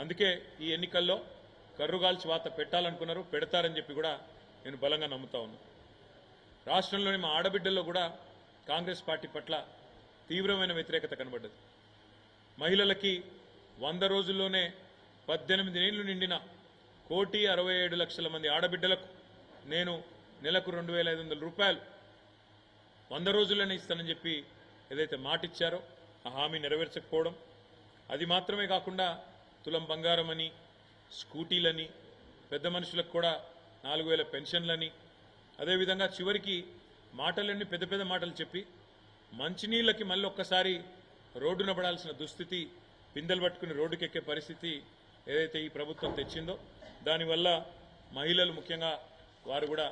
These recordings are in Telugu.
అందుకే ఈ ఎన్నికల్లో కర్రుగాల్చి వాత పెట్టాలనుకున్నారు, పెడతారని చెప్పి కూడా నేను బలంగా నమ్ముతా ఉన్నాను. రాష్ట్రంలోని మా ఆడబిడ్డల్లో కూడా కాంగ్రెస్ పార్టీ పట్ల తీవ్రమైన వ్యతిరేకత కనబడ్డది. మహిళలకి 100 రోజుల్లోనే 18 ఏళ్లు నిండిన 1,67,00,000 మంది ఆడబిడ్డలకు నేను నెలకు 2,500 రూపాయలు 100 రోజుల్లోనే ఇస్తానని చెప్పి ఏదైతే మాట ఇచ్చారో ఆ హామీ నెరవేర్చకపోవడం, అది మాత్రమే కాకుండా తులం బంగారం అని, స్కూటీలని, పెద్ద మనుషులకు కూడా 4,000 పెన్షన్లని, అదేవిధంగా చివరికి మాటలన్నీ పెద్ద పెద్ద మాటలు చెప్పి మంచినీళ్ళకి మళ్ళీ ఒక్కసారి రోడ్డున పడాల్సిన దుస్థితి, పిందెలు పట్టుకుని రోడ్డుకెక్కే పరిస్థితి ఏదైతే ఈ ప్రభుత్వం తెచ్చిందో దానివల్ల మహిళలు ముఖ్యంగా వారు కూడా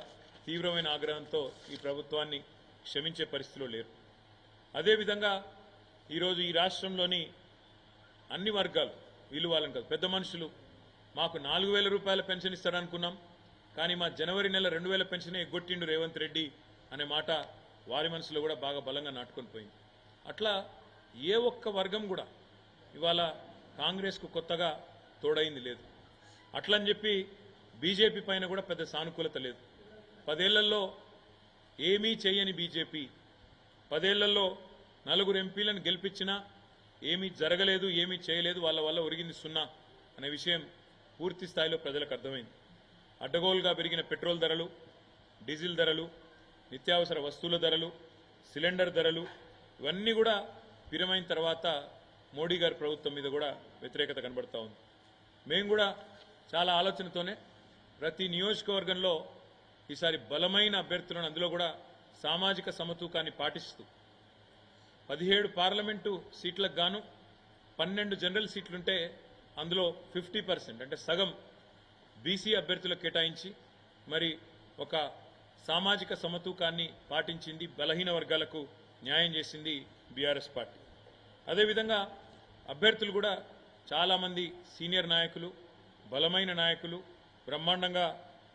తీవ్రమైన ఆగ్రహంతో ఈ ప్రభుత్వాన్ని క్షమించే పరిస్థితిలో లేరు. అదేవిధంగా ఈరోజు ఈ రాష్ట్రంలోని అన్ని వర్గాలు, వీళ్ళు వాళ్ళని కాదు, పెద్ద మనుషులు మాకు 4,000 రూపాయల పెన్షన్ ఇస్తారనుకున్నాం, కానీ మా జనవరి నెల 2,000 పెన్షనే ఎగ్గొట్టిండు రేవంత్ రెడ్డి అనే మాట వారి మనసులో కూడా బాగా బలంగా నాటుకొని పోయింది. అట్లా ఏ ఒక్క వర్గం కూడా ఇవాళ కాంగ్రెస్కు కొత్తగా తోడైంది లేదు. అట్లని చెప్పి బీజేపీ పైన కూడా పెద్ద సానుకూలత లేదు. 10 ఏళ్లలో ఏమీ చేయని బీజేపీ 10 ఏళ్లలో 4 ఎంపీలను గెలిపించినా ఏమీ జరగలేదు, ఏమీ చేయలేదు, వాళ్ళ వల్ల ఒరిగింది సున్నా అనే విషయం పూర్తి స్థాయిలో ప్రజలకు అర్థమైంది. అడ్డగోలుగా పెరిగిన పెట్రోల్ ధరలు, డీజిల్ ధరలు, నిత్యావసర వస్తువుల ధరలు, సిలిండర్ ధరలు ఇవన్నీ కూడా పిరమైన తర్వాత మోడీ గారి ప్రభుత్వం మీద కూడా వ్యతిరేకత కనబడతా ఉంది. మేము కూడా చాలా ఆలోచనతోనే ప్రతి నియోజకవర్గంలో ఈసారి బలమైన అభ్యర్థులను, అందులో కూడా సామాజిక సమతూకాన్ని పాటిస్తూ 17 పార్లమెంటు సీట్లకు గాను 12 జనరల్ సీట్లుంటే అందులో 50% అంటే సగం బీసీ అభ్యర్థులకు కేటాయించి మరి ఒక సామాజిక సమతూకాన్ని పాటించింది, బలహీన వర్గాలకు న్యాయం చేసింది బీఆర్ఎస్ పార్టీ. అదేవిధంగా అభ్యర్థులు కూడా చాలామంది సీనియర్ నాయకులు, బలమైన నాయకులు, బ్రహ్మాండంగా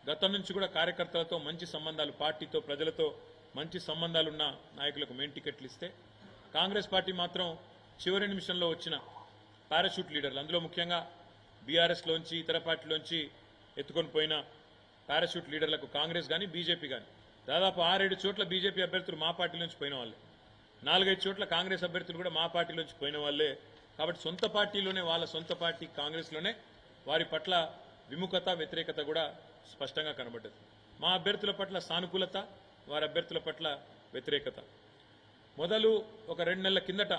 గతం నుంచి కూడా కార్యకర్తలతో మంచి సంబంధాలు, పార్టీతో ప్రజలతో మంచి సంబంధాలున్న నాయకులకు మెయిన్ టికెట్లు ఇస్తే కాంగ్రెస్ పార్టీ మాత్రం చివరి నిమిషంలో వచ్చిన పారాషూట్ లీడర్లు, అందులో ముఖ్యంగా బీఆర్ఎస్లోంచి ఇతర పార్టీలోంచి ఎత్తుకొని పోయిన పారాషూట్ లీడర్లకు కాంగ్రెస్ కానీ బీజేపీ కానీ దాదాపు 6-7 చోట్ల బీజేపీ అభ్యర్థులు మా పార్టీలోంచి పోయిన వాళ్ళే, 4-5 చోట్ల కాంగ్రెస్ అభ్యర్థులు కూడా మా పార్టీలోంచి పోయిన వాళ్ళే. కాబట్టి సొంత పార్టీలోనే, వాళ్ళ సొంత పార్టీ కాంగ్రెస్లోనే వారి పట్ల విముఖత, వ్యతిరేకత కూడా స్పష్టంగా కనబడ్డది. మా అభ్యర్థుల పట్ల సానుకూలత, వారి అభ్యర్థుల పట్ల వ్యతిరేకత. మొదలు ఒక 2 నెలల కిందట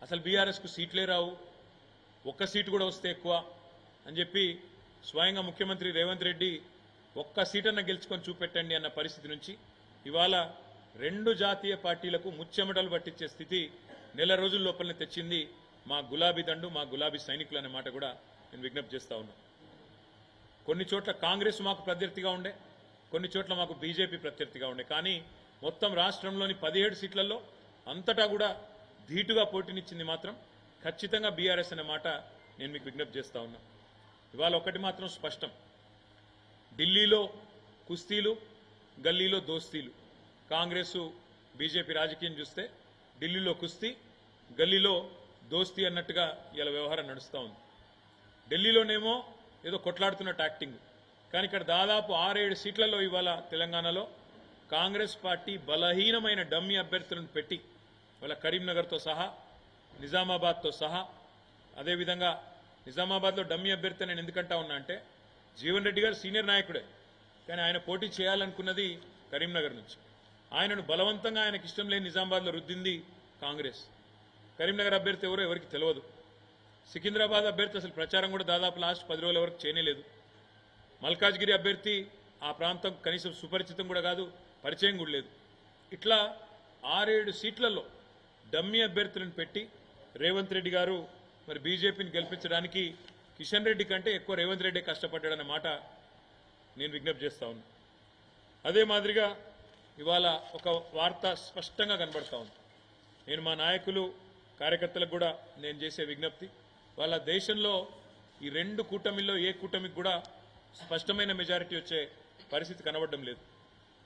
అసలు బీఆర్ఎస్కు సీట్లే రావు, ఒక్క సీటు కూడా వస్తే ఎక్కువ అని చెప్పి స్వయంగా ముఖ్యమంత్రి రేవంత్ రెడ్డి ఒక్క సీటన్నా గెలుచుకొని చూపెట్టండి అన్న పరిస్థితి నుంచి ఇవాళ 2 జాతీయ పార్టీలకు ముచ్చెమటలు పట్టించే స్థితి నెల రోజుల లోపలనే తెచ్చింది మా గులాబీ దండు, మా గులాబీ సైనికులు అనే మాట కూడా నేను విజ్ఞప్తి చేస్తా ఉన్నా. కొన్ని చోట్ల కాంగ్రెస్ మాకు ప్రత్యర్థిగా ఉండే, కొన్ని చోట్ల మాకు బీజేపీ ప్రత్యర్థిగా ఉండే, కానీ మొత్తం రాష్ట్రంలోని 17 సీట్లలో అంతటా కూడా ధీటుగా పోటీనిచ్చింది మాత్రం ఖచ్చితంగా బీఆర్ఎస్ అనే మాట నేను మీకు విజ్ఞప్తి చేస్తా ఉన్నా. ఇవాళ ఒకటి మాత్రం స్పష్టం, ఢిల్లీలో కుస్తీలు, గల్లీలో దోస్తీలు. కాంగ్రెస్ బీజేపీ రాజకీయం చూస్తే ఢిల్లీలో కుస్తీ, గల్లీలో దోస్తీ అన్నట్టుగా ఇలా వ్యవహారం నడుస్తూ ఉంది. ఢిల్లీలోనేమో ఏదో కొట్లాడుతున్నట్టు యాక్టింగ్, కానీ ఇక్కడ దాదాపు 6-7 సీట్లలో ఇవాళ తెలంగాణలో కాంగ్రెస్ పార్టీ బలహీనమైన డమ్మీ అభ్యర్థులను పెట్టి ఇవాళ కరీంనగర్తో సహా, నిజామాబాద్తో సహా, అదేవిధంగా నిజామాబాద్లో డమ్మీ అభ్యర్థి నేను ఎందుకంటా ఉన్నా అంటే జీవన్ రెడ్డి గారు సీనియర్ నాయకుడే, కానీ ఆయన పోటీ చేయాలనుకున్నది కరీంనగర్ నుంచి. ఆయనను బలవంతంగా ఆయనకి ఇష్టం లేని నిజామాబాద్లో రుద్దింది కాంగ్రెస్. కరీంనగర్ అభ్యర్థి ఎవరో ఎవరికి తెలియదు. సికింద్రాబాద్ అభ్యర్థి అసలు ప్రచారం కూడా దాదాపు లాస్ట్ 10 రోజుల వరకు చేయలేదు. మల్కాజ్గిరి అభ్యర్థి ఆ ప్రాంతం కనీసం సుపరిచితం కూడా కాదు, పరిచయం కూడా లేదు. ఇట్లా 6-7 సీట్లలో డమ్మీ అభ్యర్థులను పెట్టి రేవంత్ రెడ్డి గారు మరి బీజేపీని గెలిపించడానికి కిషన్ రెడ్డి కంటే ఎక్కువ రేవంత్ రెడ్డి కష్టపడ్డాడన్న మాట నేను విజ్ఞప్తి చేస్తా ఉన్నా. అదే మాదిరిగా ఇవాళ ఒక వార్త స్పష్టంగా కనబడతా ఉంది. నేను మా నాయకులు, కార్యకర్తలకు కూడా నేను చేసే విజ్ఞప్తి, వాళ్ళ దేశంలో ఈ 2 కూటమిల్లో ఏ కూటమికి కూడా స్పష్టమైన మెజారిటీ వచ్చే పరిస్థితి కనబడడం లేదు.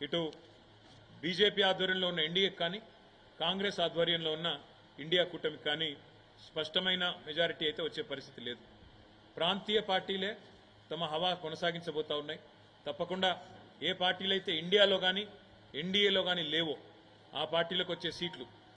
ఇటు బీజేపీ ఆధ్వర్యంలో ఉన్న ఎన్డీఏకి కానీ, కాంగ్రెస్ ఆధ్వర్యంలో ఉన్న ఇండియా కూటమికి కానీ స్పష్టమైన మెజారిటీ అయితే వచ్చే పరిస్థితి లేదు. ప్రాంతీయ పార్టీలే తమ హవా కొనసాగించబోతా ఉన్నాయి. తప్పకుండా ఏ పార్టీలైతే ఇండియాలో కానీ ఎన్డీఏలో కానీ లేవో ఆ పార్టీలకు వచ్చే సీట్లు